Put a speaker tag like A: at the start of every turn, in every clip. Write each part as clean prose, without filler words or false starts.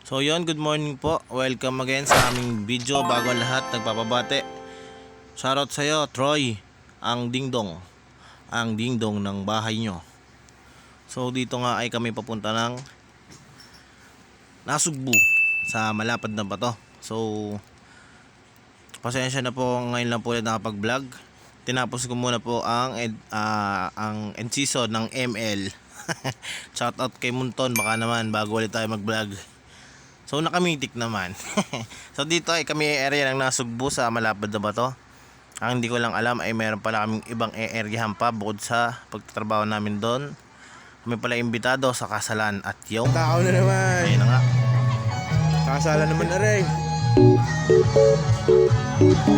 A: So yon, good morning po. Welcome again sa aming video. Bago ang lahat, nagpapabate. Shoutout sa'yo, Troy, ang dingdong. Ang dingdong ng bahay nyo. So dito nga ay kami papunta ng Nasugbu sa malapad na bato. So pasensya na po, ngayon lang po ulit nakapag-vlog. Tinapos ko muna po ang end season ng ML. Shoutout kay Munton, baka naman bago ulit tayo mag-vlog. So nakamitik naman. So dito ay kami area ng Nasugbu sa malapad na bato. Ang hindi ko lang alam ay meron pala kaming ibang areahan pa bukod sa pagtatrabaho namin doon. Kami pala imbitado sa kasalan at yung
B: Tao na naman.
A: ayun na nga.
B: Kasala naman na rin.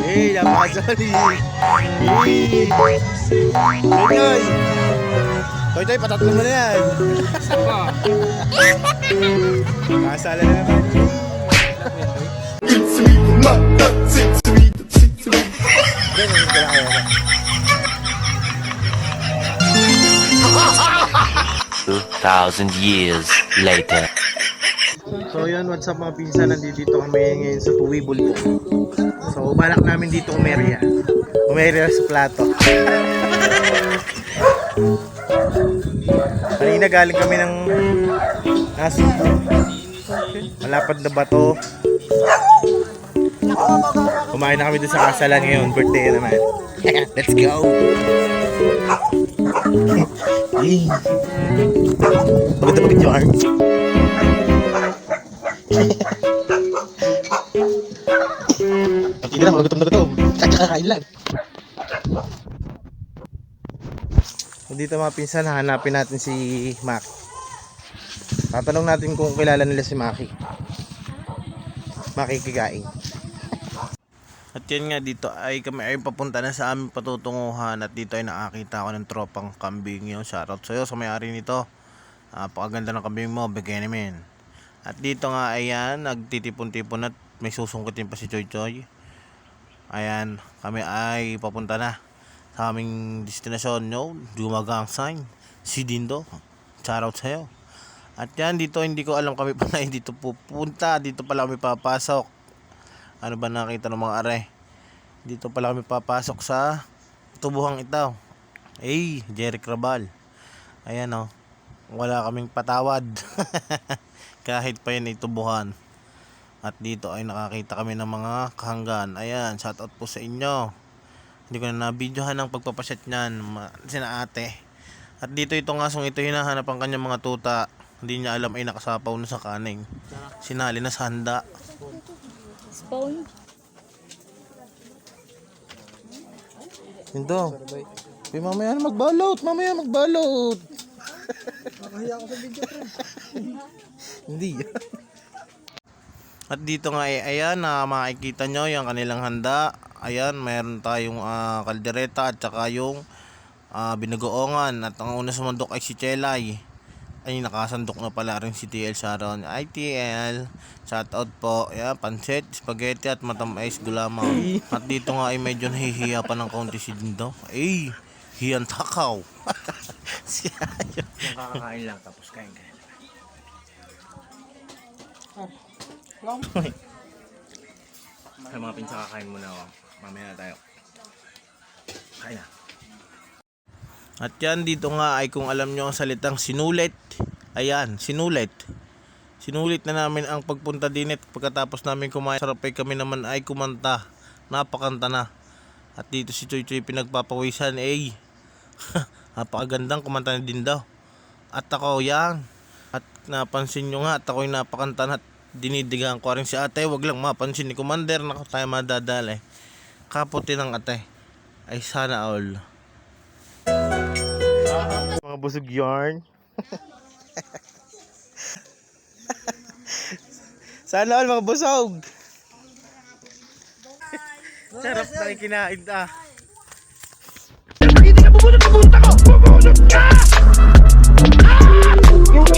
B: Hey, napakasali. Hey. Toy. Toy, patatlo mo na yan.
C: Sapa.
B: Kasala na naman.
D: It's sweet, not that sweet, sweet, sweet, sweet.
B: Ganyan ko lang kaya.
E: 2,000 years later.
A: So yun, what's up mga pinsan, nandito kami ngayon sa Puwibol. So balak namin dito umerya sa plato. Kanina galing kami ng Nasugbu, malapad na bato. Kumain na kami doon sa kasalan ngayon, birthday naman. Let's go. Bagay na yung arms. Hindi na, magutom na gutom. Kakakain lang. Dito mga pinsan, hanapin natin si Maki. Tatanong natin kung kilala nila si Maki. Maki Kigaing. At yan nga, dito ay kami ay papunta na sa aming patutunguhan. At dito ay nakakita ako ng tropang kambing yun. Shoutout sa'yo sa may-ari nito. Napakaganda ng kambing mo, bigay namin. At dito nga ayan, nagtitipon-tipon at may susungkitin pa si Choy Choy. Ayan, kami ay papunta na sa aming destinasyon nyo, Dumagang Sign, si Dindo. Shoutout sa'yo. At yan, dito hindi ko alam kami pala dito pupunta. Dito pala kami papasok. Ano ba nakita ng mga are? Dito pala kami papasok sa tubuhang ito. Ay, Jerry Crabal. Ayan o. Wala kaming patawad. Kahit pa yun ay tubuhan. At dito ay nakakita kami ng mga kahanggan. Ayan, shoutout po sa inyo. Hindi ko na nabidyohan ang pagpapasyat niyan, sina ate. At dito itong asong ito hinahanap ang kanyang mga tuta. Hindi niya alam ay nakasapaw na sa kaning. Sinali na sa handa.
F: Spoon.
A: Ito. Uy, mamaya na magbalot. Mamaya magbalot.
B: Nakahiya ako sa video, pre.
A: Hindi. At dito nga ayan, makikita nyo yung kanilang handa. Ayan, mayroon tayong kaldereta at saka yung binagoongan. At ang una sumandok ay si Chelay. Ay, nakasandok na pala rin si TL Sharon. ITL, shoutout po. Ayan, pansit, spaghetti at matamais gulamaw. At dito nga ay medyo nahihiya pa ng kaunti si Dindo. Ay, hiyan takaw. Siya yun.
C: Nakakain lang tapos kain ka.
A: Ay, mga pinsa, kakain muna ako. Mamaya na tayo. Kain na. At yan, dito nga ay kung alam nyo ang salitang sinulit. Ayan, sinulit. Sinulit na namin ang pagpunta din at pagkatapos namin kumain. Sarapay kami naman ay kumanta. Napakanta na. At dito si Choy Choy pinagpapawisan. Eh, napakagandang kumanta na din daw. At ako yan. At napansin nyo nga at ako'y napakanta na at dinidigan ko rin si ate. Wag lang mapansin ni Commander na tayo madadala. Kaputi ng ate. Ay sana all. Mga busog yarn. Sana all mga busog. Sarap na kinain ta.
D: Hindi ka pumunta ko! Pumunta ka! Yung